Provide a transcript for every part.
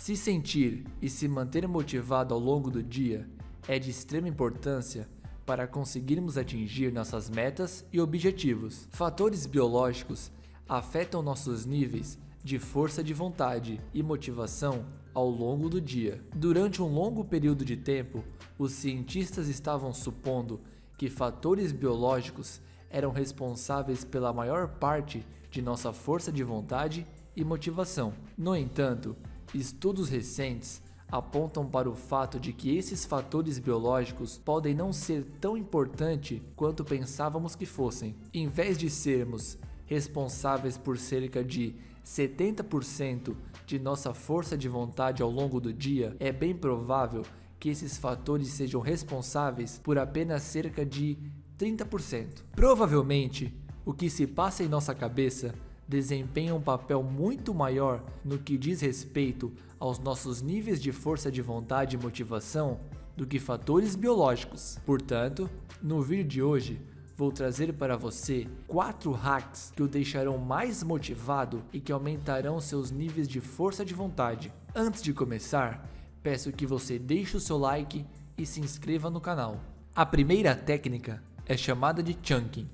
Se sentir e se manter motivado ao longo do dia é de extrema importância para conseguirmos atingir nossas metas e objetivos. Fatores biológicos afetam nossos níveis de força de vontade e motivação ao longo do dia. Durante um longo período de tempo, os cientistas estavam supondo que fatores biológicos eram responsáveis pela maior parte de nossa força de vontade e motivação. No entanto, estudos recentes apontam para o fato de que esses fatores biológicos podem não ser tão importantes quanto pensávamos que fossem. Em vez de sermos responsáveis por cerca de 70% de nossa força de vontade ao longo do dia, é bem provável que esses fatores sejam responsáveis por apenas cerca de 30%. Provavelmente, o que se passa em nossa cabeça desempenha um papel muito maior no que diz respeito aos nossos níveis de força de vontade e motivação do que fatores biológicos. Portanto, no vídeo de hoje, vou trazer para você 4 hacks que o deixarão mais motivado e que aumentarão seus níveis de força de vontade. Antes de começar, peço que você deixe o seu like e se inscreva no canal. A primeira técnica é chamada de chunking.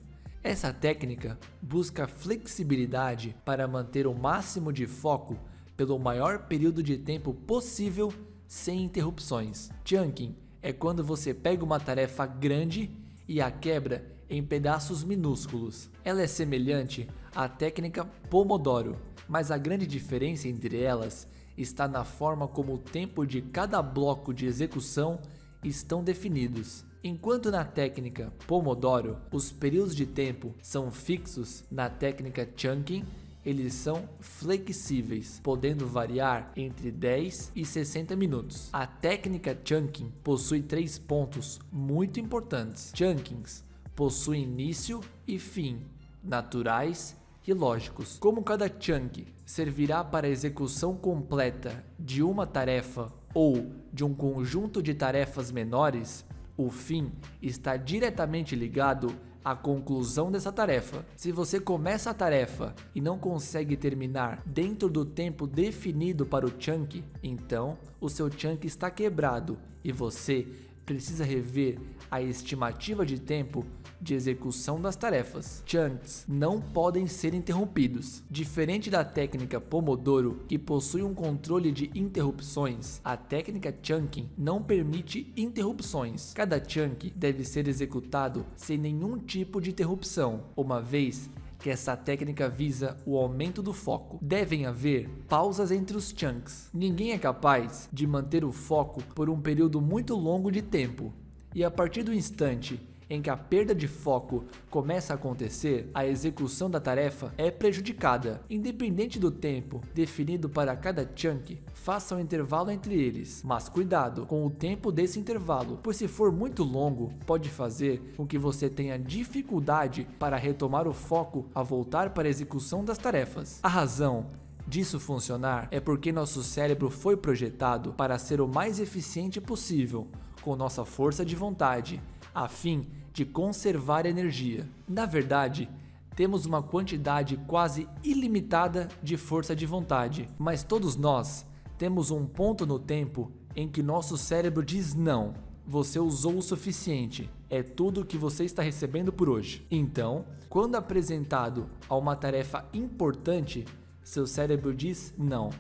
Essa técnica busca flexibilidade para manter o máximo de foco pelo maior período de tempo possível sem interrupções. Chunking é quando você pega uma tarefa grande e a quebra em pedaços minúsculos. Ela é semelhante à técnica Pomodoro, mas a grande diferença entre elas está na forma como o tempo de cada bloco de execução estão definidos. Enquanto na técnica Pomodoro os períodos de tempo são fixos, na técnica Chunking eles são flexíveis, podendo variar entre 10 e 60 minutos. A técnica Chunking possui 3 pontos muito importantes. Chunkings possuem início e fim, naturais e lógicos. Como cada chunk servirá para a execução completa de uma tarefa ou de um conjunto de tarefas menores, o fim está diretamente ligado à conclusão dessa tarefa. Se você começa a tarefa e não consegue terminar dentro do tempo definido para o chunk, então o seu chunk está quebrado e você precisa rever a estimativa de tempo de execução das tarefas. Chunks não podem ser interrompidos. Diferente da técnica Pomodoro, que possui um controle de interrupções, a técnica Chunking não permite interrupções. Cada chunk deve ser executado sem nenhum tipo de interrupção, uma vez que essa técnica visa o aumento do foco. Devem haver pausas entre os chunks. Ninguém é capaz de manter o foco por um período muito longo de tempo. E a partir do instante em que a perda de foco começa a acontecer, a execução da tarefa é prejudicada. Independente do tempo definido para cada chunk, faça um intervalo entre eles, mas cuidado com o tempo desse intervalo, pois se for muito longo, pode fazer com que você tenha dificuldade para retomar o foco a voltar para a execução das tarefas. A razão disso funcionar é porque nosso cérebro foi projetado para ser o mais eficiente possível com nossa força de vontade, a fim de conservar energia. Na verdade, temos uma quantidade quase ilimitada de força de vontade, mas todos nós temos um ponto no tempo em que nosso cérebro diz não. Você usou o suficiente, é tudo o que você está recebendo por hoje. Então, quando apresentado a uma tarefa importante, seu cérebro diz não.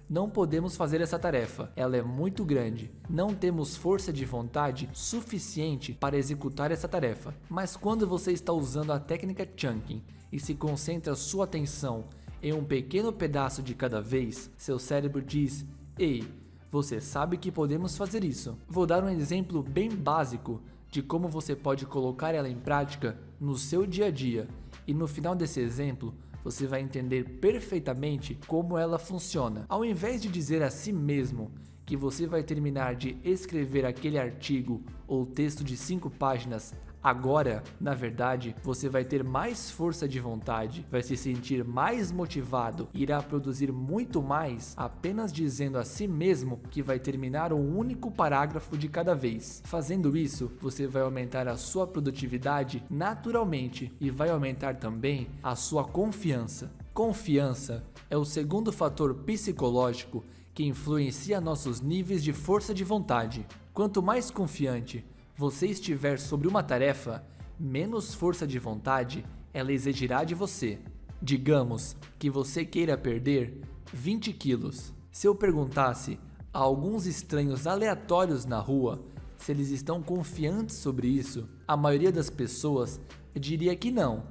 Não podemos fazer essa tarefa, ela é muito grande. Não temos força de vontade suficiente para executar essa tarefa. Mas quando você está usando a técnica Chunking e se concentra sua atenção em um pequeno pedaço de cada vez, seu cérebro diz: ei, você sabe que podemos fazer isso. Vou dar um exemplo bem básico de como você pode colocar ela em prática no seu dia a dia. E no final desse exemplo, você vai entender perfeitamente como ela funciona. Ao invés de dizer a si mesmo que você vai terminar de escrever aquele artigo ou texto de 5 páginas agora, na verdade, você vai ter mais força de vontade, vai se sentir mais motivado, irá produzir muito mais apenas dizendo a si mesmo que vai terminar um único parágrafo de cada vez. Fazendo isso, você vai aumentar a sua produtividade naturalmente e vai aumentar também a sua confiança. Confiança é o segundo fator psicológico que influencia nossos níveis de força de vontade. Quanto mais confiante você estiver sobre uma tarefa, menos força de vontade ela exigirá de você. Digamos que você queira perder 20 quilos. Se eu perguntasse a alguns estranhos aleatórios na rua se eles estão confiantes sobre isso, a maioria das pessoas diria que não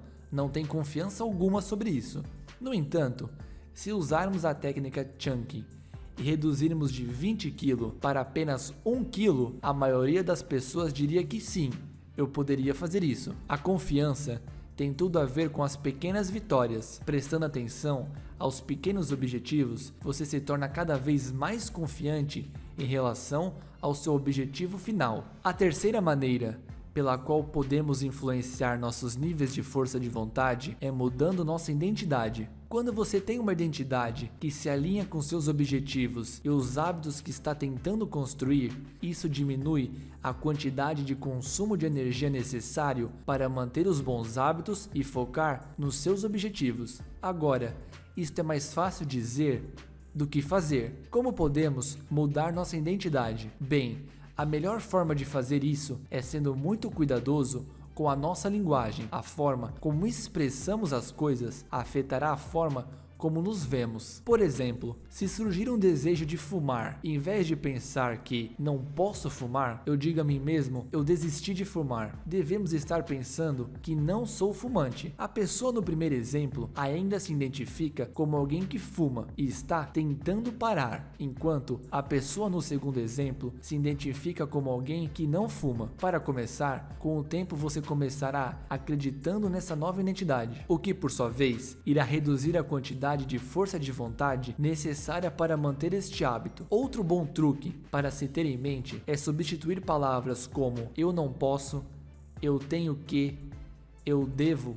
tem confiança alguma sobre isso. No entanto, se usarmos a técnica Chunky e reduzirmos de 20 kg para apenas 1 kg, a maioria das pessoas diria que sim, eu poderia fazer isso. A confiança tem tudo a ver com as pequenas vitórias. Prestando atenção aos pequenos objetivos, você se torna cada vez mais confiante em relação ao seu objetivo final. A terceira maneira pela qual podemos influenciar nossos níveis de força de vontade é mudando nossa identidade. Quando você tem uma identidade que se alinha com seus objetivos e os hábitos que está tentando construir, isso diminui a quantidade de consumo de energia necessário para manter os bons hábitos e focar nos seus objetivos. Agora, isto é mais fácil dizer do que fazer. Como podemos mudar nossa identidade? Bem, a melhor forma de fazer isso é sendo muito cuidadoso com a nossa linguagem. A forma como expressamos as coisas afetará a forma como nos vemos. Por exemplo, se surgir um desejo de fumar, em vez de pensar que não posso fumar, eu digo a mim mesmo, eu desisti de fumar. Devemos estar pensando que não sou fumante. A pessoa no primeiro exemplo ainda se identifica como alguém que fuma e está tentando parar, enquanto a pessoa no segundo exemplo se identifica como alguém que não fuma. Para começar, com o tempo você começará acreditando nessa nova identidade, o que por sua vez irá reduzir a quantidade de força de vontade necessária para manter este hábito. Outro bom truque para se ter em mente é substituir palavras como eu não posso, eu tenho que, eu devo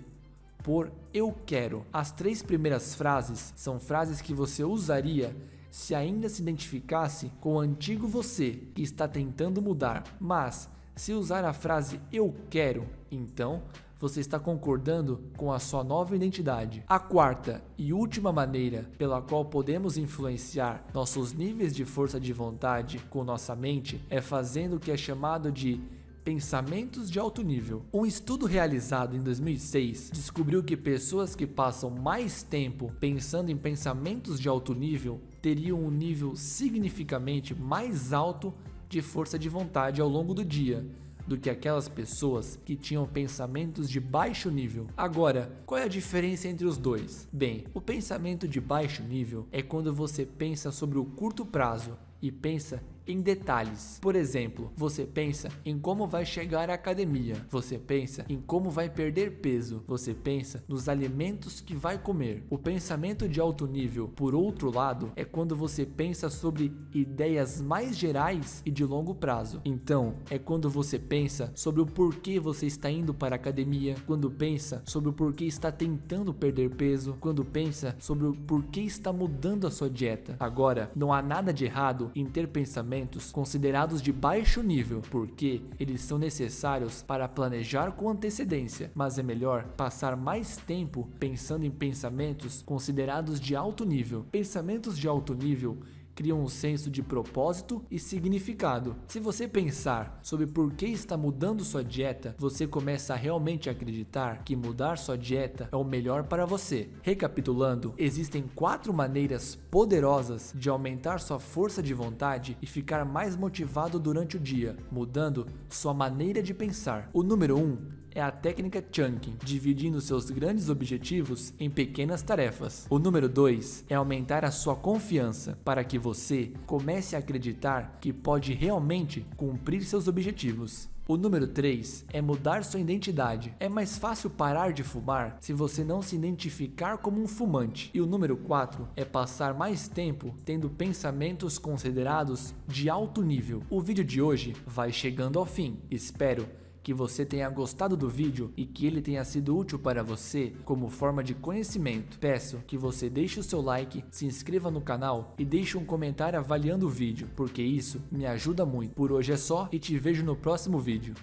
por eu quero. As 3 primeiras frases são frases que você usaria se ainda se identificasse com o antigo você que está tentando mudar, mas se usar a frase eu quero, então você está concordando com a sua nova identidade. A quarta e última maneira pela qual podemos influenciar nossos níveis de força de vontade com nossa mente é fazendo o que é chamado de pensamentos de alto nível. Um estudo realizado em 2006 descobriu que pessoas que passam mais tempo pensando em pensamentos de alto nível teriam um nível significativamente mais alto de força de vontade ao longo do dia do que aquelas pessoas que tinham pensamentos de baixo nível. Agora, qual é a diferença entre os dois? Bem, o pensamento de baixo nível é quando você pensa sobre o curto prazo e pensa em detalhes. Por exemplo, você pensa em como vai chegar à academia, você pensa em como vai perder peso, você pensa nos alimentos que vai comer. O pensamento de alto nível, por outro lado, é quando você pensa sobre ideias mais gerais e de longo prazo. Então, é quando você pensa sobre o porquê você está indo para a academia, quando pensa sobre o porquê está tentando perder peso, quando pensa sobre o porquê está mudando a sua dieta. Agora, não há nada de errado em ter pensamentos considerados de baixo nível, porque eles são necessários para planejar com antecedência, mas é melhor passar mais tempo pensando em pensamentos considerados de alto nível. Pensamentos de alto nível criam um senso de propósito e significado. Se você pensar sobre por que está mudando sua dieta, você começa a realmente acreditar que mudar sua dieta é o melhor para você. Recapitulando, existem 4 maneiras poderosas de aumentar sua força de vontade e ficar mais motivado durante o dia, mudando sua maneira de pensar. O número 1 é a técnica Chunky, dividindo seus grandes objetivos em pequenas tarefas. O número 2 é aumentar a sua confiança para que você comece a acreditar que pode realmente cumprir seus objetivos. O número 3 é mudar sua identidade. É mais fácil parar de fumar se você não se identificar como um fumante. E o número 4 é passar mais tempo tendo pensamentos considerados de alto nível. O vídeo de hoje vai chegando ao fim. Espero que você tenha gostado do vídeo e que ele tenha sido útil para você como forma de conhecimento. Peço que você deixe o seu like, se inscreva no canal e deixe um comentário avaliando o vídeo, porque isso me ajuda muito. Por hoje é só e te vejo no próximo vídeo.